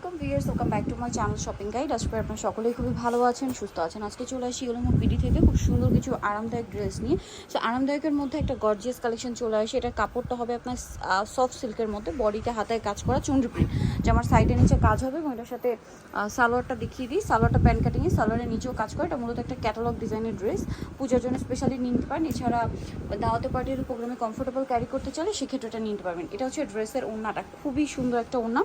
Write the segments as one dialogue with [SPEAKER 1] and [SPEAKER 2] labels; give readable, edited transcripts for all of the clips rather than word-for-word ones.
[SPEAKER 1] আলাইকুম viewers, welcome back to my channel shopping guide. আজকে আপনারা সকলেই খুবই ভালো আছেন, সুস্থ আছেন। আজকে চলে আসি ইউলোমো বিডি থেকে খুব সুন্দর কিছু আরামদায়ক ড্রেস নিয়ে। সো আরামদায়কের মধ্যে একটা গর্জিয়াস কালেকশন চলে আসে। এটা কাপড়টা হবে আপনার সফট সিল্কের মধ্যে, বডিতে হাতায় কাজ করা চুনরি প্রিন্ট, যে আমার সাইডে নিচে কাজ হবে এবং এটার সাথে সালোয়ারটা দেখিয়ে দিই। সালোয়ারটা প্যান্ট কাটিংয়ে, সালোয়ারের নিচেও কাজ করে। এটা মূলত একটা ক্যাটালগ ডিজাইনের ড্রেস, পূজার জন্য স্পেশালি নিতে পারেন। এছাড়া দাওয়াতে পার্টির প্রোগ্রামে কমফোর্টেবল ক্যারি করতে চাইলে সেক্ষেত্রে এটা নিতে পারবেন। এটা হচ্ছে ড্রেসের ওড়নাটা, খুবই সুন্দর একটা ওড়না।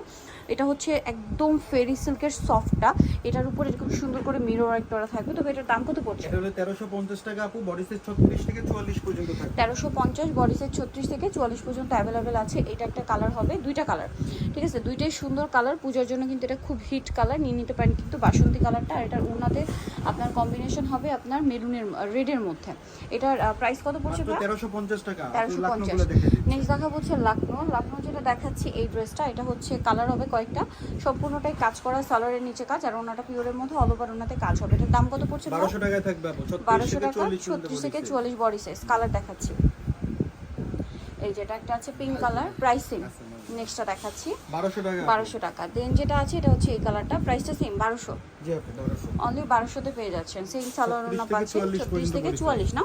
[SPEAKER 1] এটা হচ্ছে একদম ফেরি সিল্কের সফটটা, এটার উপরে এরকম সুন্দর করে মিরর ওয়ার্ক করা থাকবে। তবে এটার দাম কত পড়ছে?
[SPEAKER 2] এটা হলো 1350 টাকা আপু, বডি সাইজ 36 থেকে 44 পর্যন্ত থাকবে।
[SPEAKER 1] 1350, বডি সাইজ 36 থেকে 44 পর্যন্ত অ্যাভেলেবেল আছে। এটা একটা কালার হবে, দুইটা কালার, ঠিক আছে, দুইটাই সুন্দর কালার। পূজার জন্য কিন্তু এটা খুব হিট কালার, নিয়ে নিতে পারেন কিন্তু বাসন্তী কালারটা। আর এটার ওড়নাতে আপনার কম্বিনেশন হবে আপনার মেরুনের রেডের মধ্যে। এটার প্রাইস কত পড়ছে?
[SPEAKER 2] 1350 টাকা।
[SPEAKER 1] 1350। নেক্সট দেখা হচ্ছে লাকনো যেটা দেখাচ্ছি এই ড্রেসটা, এটা হচ্ছে কালার হবে কয়েকটা, সম্পূর্ণটাই কাজ করা, সালোয়ারের নিচে কাজ, আর ওনাটা পিওরের মধ্যে অল ওভার ওনাতে কাজ হবে। এটার দাম কত পড়ছে?
[SPEAKER 2] 1200 টাকায় থাকবে আপু,
[SPEAKER 1] 1200 টাকা, 36 থেকে 44 বডি সাইজ। কালার দেখাচ্ছি, এই যেটা একটা আছে পিঙ্ক কালার, প্রাইসিং। নেক্সটটা দেখাচ্ছি
[SPEAKER 2] 1200 টাকা।
[SPEAKER 1] 1200 টাকা। দেন যেটা আছে এটা হচ্ছে এই কালারটা, প্রাইসটা সেম 1200।
[SPEAKER 2] জি আপু 1200,
[SPEAKER 1] অনলি 1200 তে পেয়ে যাচ্ছেন। সেম সালোয়ার ওনা
[SPEAKER 2] 36
[SPEAKER 1] পাচ্ছেন 36 থেকে 44 না?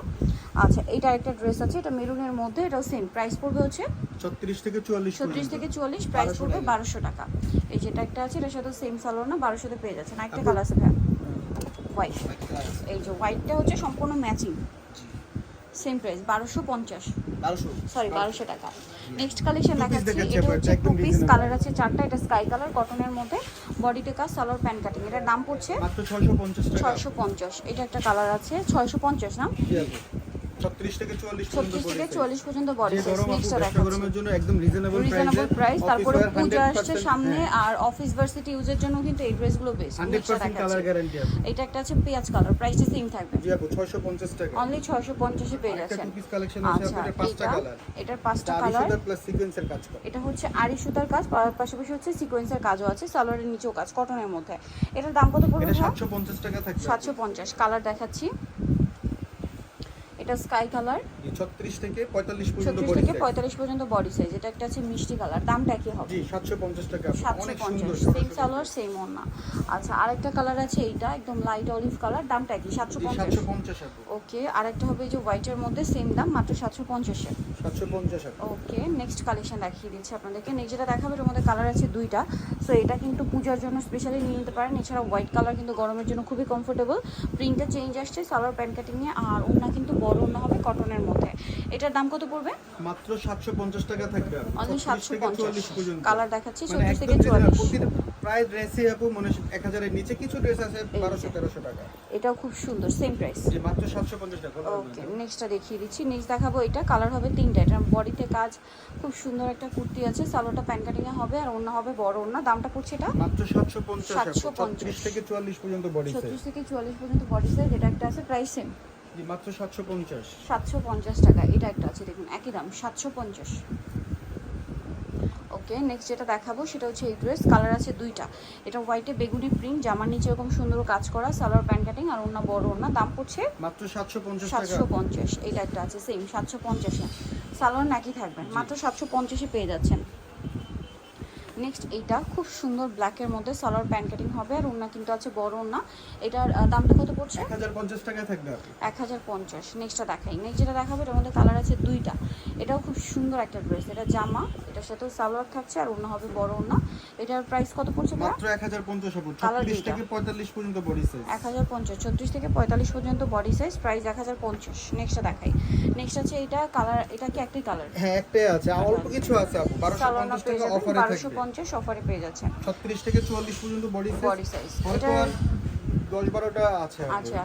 [SPEAKER 1] আচ্ছা, এটা একটা ড্রেস আছে, এটা মেরুনের মধ্যে, এটাও সেম প্রাইস পড়বে হচ্ছে
[SPEAKER 2] 36 থেকে 44
[SPEAKER 1] 36 থেকে 44, প্রাইস পড়বে 1200 টাকা। এই যেটা একটা আছে, এটার সাথে সেম সালোয়ার না, 1200 তে পেয়ে যাচ্ছেন। একটা কালার আছে ভাই, হোয়াইট। এই যে হোয়াইটটা হচ্ছে সম্পূর্ণ ম্যাচিং, সেম প্রাইস 1250, সরি 1200 টাকা। নেক্সট কালেকশন দেখাচ্ছি, এটা হচ্ছে টু পিস, কালার আছে চারটা। এটা স্কাই কালার, কটনের মধ্যে, বডিতে কাজ, সালোয়ার প্যান্ট কাটিং। এটার দাম পড়ছে
[SPEAKER 2] মাত্র 650 টাকা।
[SPEAKER 1] 650। এটা একটা কালার আছে 650 না?
[SPEAKER 2] জি আপু, 36 থেকে 44 পর্যন্ত
[SPEAKER 1] 36 থেকে
[SPEAKER 2] বডি
[SPEAKER 1] 44 পর্যন্ত বডি
[SPEAKER 2] সাইজ।
[SPEAKER 1] সাইজ। নেক্সট দেখাচ্ছি
[SPEAKER 2] গরমের জন্য একদম রিজনেবল
[SPEAKER 1] প্রাইস। তারপরে পূজা আসছে
[SPEAKER 2] 100%
[SPEAKER 1] সামনে, আর অফিস ভার্সিটি ইউজের জন্য কিন্তু এই ড্রেসগুলো বেস্ট।
[SPEAKER 2] 100% কালার গ্যারান্টি আছে।
[SPEAKER 1] এটা একটা আছে পেঁয়াজ কালার, প্রাইসটা সেম থাকবে।
[SPEAKER 2] জি আপু 650 টাকা।
[SPEAKER 1] অনলি 650 এ পেয়ে
[SPEAKER 2] একটা
[SPEAKER 1] যাচ্ছেন।
[SPEAKER 2] টু পিস কালেকশন আছে
[SPEAKER 1] আচ্ছা,
[SPEAKER 2] আপনাদের পাঁচটা কালার।
[SPEAKER 1] এটার পাঁচটা কালার,
[SPEAKER 2] প্লাস সিকোয়েন্সের কাজ করা।
[SPEAKER 1] এটা হচ্ছে আড়ি সুতার কাজ, পাশাপাশি হচ্ছে সিকোয়েন্সের কাজও আছে, সালোয়ারের নিচেও কাজ, কটনের মধ্যে। এটার দাম কত পড়বে?
[SPEAKER 2] এটা 750 টাকা থাকবে।
[SPEAKER 1] 750। কালার দেখাচ্ছি, এটা স্কাই কালার,
[SPEAKER 2] 36 থেকে 45 পর্যন্ত
[SPEAKER 1] 36
[SPEAKER 2] বডি
[SPEAKER 1] থেকে
[SPEAKER 2] সাইজ।
[SPEAKER 1] 45 পর্যন্ত বডি সাইজ। এটা একটা আছে মিষ্টি কালার, দামটা কি হবে?
[SPEAKER 2] জি 750 টাকা। অনেক
[SPEAKER 1] 750,
[SPEAKER 2] সুন্দর।
[SPEAKER 1] সেম সালোয়ার সেম ওড়না। আচ্ছা, আরেকটা কালার আছে, এইটা একদম লাইট অলিভ কালার, দামটা কি? 750।
[SPEAKER 2] 750 আপু।
[SPEAKER 1] ওকে, আরেকটা হবে এই যে হোয়াইটের মধ্যে, সেম দাম, মাত্র 750 এ।
[SPEAKER 2] 750 আপু।
[SPEAKER 1] ওকে, নেক্সট কালেকশন দেখিয়ে দিচ্ছি আপনাদেরকে। নেক্সট যেটা দেখাবে এর মধ্যে কালার আছে দুইটা। সো এটা কিন্তু পূজার জন্য স্পেশালি নিয়ে নিতে পারেন। এছাড়া হোয়াইট কালার কিন্তু গরমের জন্য খুবই কমফোর্টেবল। প্রিন্টটা চেঞ্জ আসছে, সালোয়ার প্যান্ট কাটিং নিয়ে, আর ওড়না কিন্তু বড় ওড়না হবে কটনের মধ্যে। এটার দাম কত পড়বে?
[SPEAKER 2] মাত্র 750 টাকা থাকবে আপু।
[SPEAKER 1] অনলি 750।
[SPEAKER 2] পর্যন্ত
[SPEAKER 1] কালার দেখাচ্ছি
[SPEAKER 2] মানে
[SPEAKER 1] 36 থেকে
[SPEAKER 2] একদম
[SPEAKER 1] 44।
[SPEAKER 2] প্রায় ড্রেসই আপু মানে 1000 এর নিচে, কিছু ড্রেস আছে 1200-1300 টাকা।
[SPEAKER 1] এটাও খুব সুন্দর, সেম প্রাইস।
[SPEAKER 2] জি মাত্র 750 টাকা।
[SPEAKER 1] ওকে, নেক্সটটা দেখিয়ে দিচ্ছি। নেক্সট দেখাবো, এটা কালার হবে তিনটা। এটার বডিতে কাজ, খুব সুন্দর একটা কুর্তি আছে, সালোয়ারটা প্যান্ট কাটিংয়ে হবে, আর ওড়না হবে বড় ওড়না। দামটা পড়ছে এটা
[SPEAKER 2] মাত্র 750 আপু।
[SPEAKER 1] 750
[SPEAKER 2] 36 থেকে 44 পর্যন্ত বডি সাইজ।
[SPEAKER 1] 36 থেকে 44 পর্যন্ত বডি সাইজ। এটা একটা আছে, প্রাইস সেম
[SPEAKER 2] জি মাত্র 750।
[SPEAKER 1] 750 টাকা। এটা একটা আছে, দেখুন একই দাম 750। ওকে, নেক্সট যেটা দেখাবো সেটা হচ্ছে এই ড্রেস, কালার আছে দুইটা। এটা হোয়াইটে বেগুনি প্রিন্ট, জামার নিচে এরকম সুন্দর কাজ করা, সালোয়ার প্যান্ট কাটিং, আর ওড়না বড় ওড়না। দাম পড়ছে
[SPEAKER 2] মাত্র 750 টাকা।
[SPEAKER 1] 750। এটা একটা আছে সেম 750 এ, সালোয়ার নাকি থাকবে, মাত্র 750 এ পেয়ে যাচ্ছেন। নেক্সট এইটা খুব সুন্দর ব্ল্যাকের মধ্যে, সালোয়ার প্যান্ট কাটিং হবে, আর ওড়না কিন্তু আছে বড় ওড়না। এটার দামটা কত পড়ছে?
[SPEAKER 2] 1050 টাকা থাকবে আপু।
[SPEAKER 1] 1050। নেক্সটটা দেখাই। নেক্সট যেটা দেখাবো এটার মধ্যে কালার আছে দুইটা। এটাও খুব সুন্দর একটা ড্রেস, এটা জামা, এটার সাথেও সালোয়ার থাকছে, আর ওড়না হবে বড় ওড়না। এটার প্রাইস কত পড়ছে?
[SPEAKER 2] মাত্র 1050 আপু। 36 থেকে 45 পর্যন্ত বডি সাইজ।
[SPEAKER 1] 1050, 36 থেকে 45 পর্যন্ত বডি সাইজ, প্রাইস 1050। নেক্সটটা দেখাই। নেক্সট আছে এটা কালার, এটা কি একটাই কালার?
[SPEAKER 2] হ্যাঁ একটাই আছে, অল্প কিছু আছে আপু। 1250 টাকা অফারে থাকবে।
[SPEAKER 1] 1250 অফারে পেয়ে যাচ্ছেন।
[SPEAKER 2] 36 থেকে 44 পর্যন্ত বডি
[SPEAKER 1] সাইজ।
[SPEAKER 2] এটা
[SPEAKER 1] এটা
[SPEAKER 2] 10-12টা আছে।
[SPEAKER 1] আচ্ছা,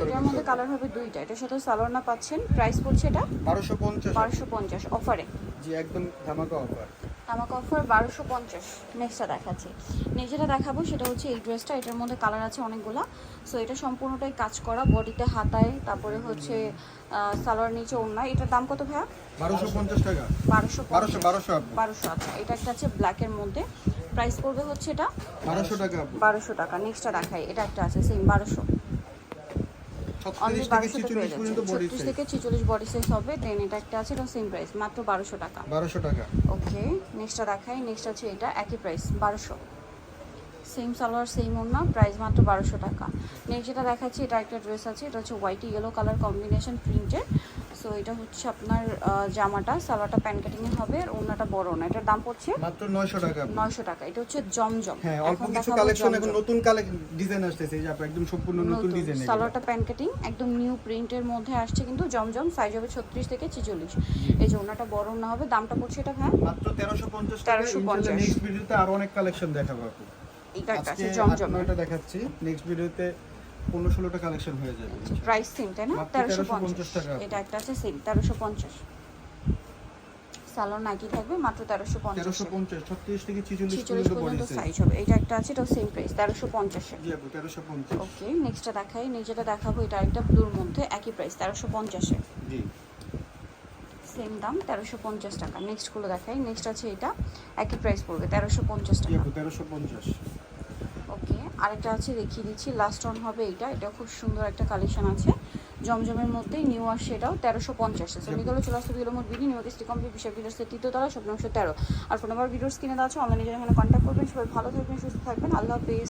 [SPEAKER 1] এটার মধ্যে কালার হবে দুইটা। এটার সাথে সালোয়ার না পাচ্ছেন, প্রাইস পড়ছে এটা 1250 অফারে।
[SPEAKER 2] জি একদম ধামাকা অফার।
[SPEAKER 1] আমাকে অফার 1250। নেক্সটটা দেখাচ্ছি। যেটা দেখাবো সেটা হচ্ছে এই ড্রেসটা, এটার মধ্যে কালার আছে অনেকগুলা। সো এটা সম্পূর্ণটাই কাজ করা, বডিতে হাতায়, তারপরে হচ্ছে সালোয়ার নিচে ওড়না। এটার দাম কত ভাইয়া?
[SPEAKER 2] 1250 টাকা।
[SPEAKER 1] 1200।
[SPEAKER 2] আপু।
[SPEAKER 1] 1200। আচ্ছা, এটা একটা আছে ব্ল্যাকের মধ্যে, প্রাইস পড়বে হচ্ছে এটা
[SPEAKER 2] 1200 টাকা আপু।
[SPEAKER 1] 1200 টাকা। নেক্সটটা দেখাই, এটা একটা আছে সেম 1200। অনলি
[SPEAKER 2] 36 থেকে
[SPEAKER 1] 1200 পেয়ে
[SPEAKER 2] 46
[SPEAKER 1] যাচ্ছে।
[SPEAKER 2] পর্যন্ত বডি
[SPEAKER 1] 36
[SPEAKER 2] সাইজ।
[SPEAKER 1] থেকে 46 বডি সাইজ হবে। দেন এটা একটা আছে, এটা সেম প্রাইস, মাত্র 1200 টাকা।
[SPEAKER 2] 1200 টাকা।
[SPEAKER 1] ওকে, নেক্সটটা দেখাই। নেক্সট আছে এটা একই প্রাইস 1200। সেম সালোয়ার সেম ওড়না, প্রাইস মাত্র 1200 টাকা। নেক্সট যেটা দেখাচ্ছি, এটা একটা ড্রেস আছে, এটা হচ্ছে হোয়াইট ইয়েলো কালার কম্বিনেশন প্রিন্টের। সো এটা হচ্ছে আপনার জামাটা, সালোয়ারটা প্যান কাটিংয়ে হবে, আর ওড়নাটা বড় না। এটার দাম পড়ছে
[SPEAKER 2] মাত্র 900 টাকা।
[SPEAKER 1] 900 টাকা। এটা হচ্ছে জমজম।
[SPEAKER 2] হ্যাঁ, অল্প কিছু কালেকশন, এখন নতুন ডিজাইন আসতেছে, এই যে আপু একদম সম্পূর্ণ নতুন ডিজাইন।
[SPEAKER 1] সালোয়ারটা প্যান কাটিং একদম নিউ প্রিন্টের মধ্যে আসছে, কিন্তু জমজম, সাইজ হবে 36 থেকে 46। এই যে ওড়নাটা বড় না হবে, দামটা পড়ছে এটা হ্যাঁ
[SPEAKER 2] মাত্র 1350 টাকা।
[SPEAKER 1] 1350।
[SPEAKER 2] ইনশাআল্লাহ নেক্সট ভিডিওতে আরো অনেক কালেকশন দেখাবো আপু।
[SPEAKER 1] এটা একটা আছে
[SPEAKER 2] আজকে
[SPEAKER 1] জমজম,
[SPEAKER 2] 8-9টা দেখাচ্ছি, নেক্সট ভিডিওতে 15-16টা কালেকশন হয়ে যাবে।
[SPEAKER 1] প্রাইস সেম তাই না?
[SPEAKER 2] মাত্র
[SPEAKER 1] 1350
[SPEAKER 2] 1350 টাকা।
[SPEAKER 1] এটা একটা আছে সেম 1350। সালোয়ার নাকি থাকবে মাত্র 1350।
[SPEAKER 2] 1350 36 থেকে 46
[SPEAKER 1] 46
[SPEAKER 2] পর্যন্ত বডি
[SPEAKER 1] পর্যন্ত
[SPEAKER 2] সাইজ।
[SPEAKER 1] সাইজ হবে। এটা একটা আছে, এটাও সেম প্রাইস 1350 এ।
[SPEAKER 2] জি আপু 1350।
[SPEAKER 1] ওকে, নেক্সটটা দেখাই। নেক্সট যেটা দেখাবো, এটা একটা ব্লুর মধ্যে, একই প্রাইস 1350 এ।
[SPEAKER 2] জি
[SPEAKER 1] সেম দাম 1350 টাকা। নেক্সট গুলো দেখাই। নেক্সট আছে এটা, একই প্রাইস পড়বে 1350
[SPEAKER 2] জি
[SPEAKER 1] টাকা।
[SPEAKER 2] আপু 1350।
[SPEAKER 1] ওকে, আরেকটা আছে দেখিয়ে দিচ্ছি, লাস্ট অন হবে এইটা। এটা খুব সুন্দর একটা কালেকশন আছে, জমজমের মধ্যেই নিউ আসছে, এটাও 1350। সো নিগুলো চলে আসতে বিলমোট বিডি নিউ স্টি কমপ্লিট বিশাল ভিডিওসের তৃতীয়তলা, শপ নম্বর 13। আর ফোন নাম্বার ভিডিওস কিনে দেওয়া আছে, অনলাইনে যারা এখানে কন্ট্যাক্ট করবেন। সবাই ভালো থাকবেন, সুস্থ থাকবেন, আল্লাহ হাফেজ।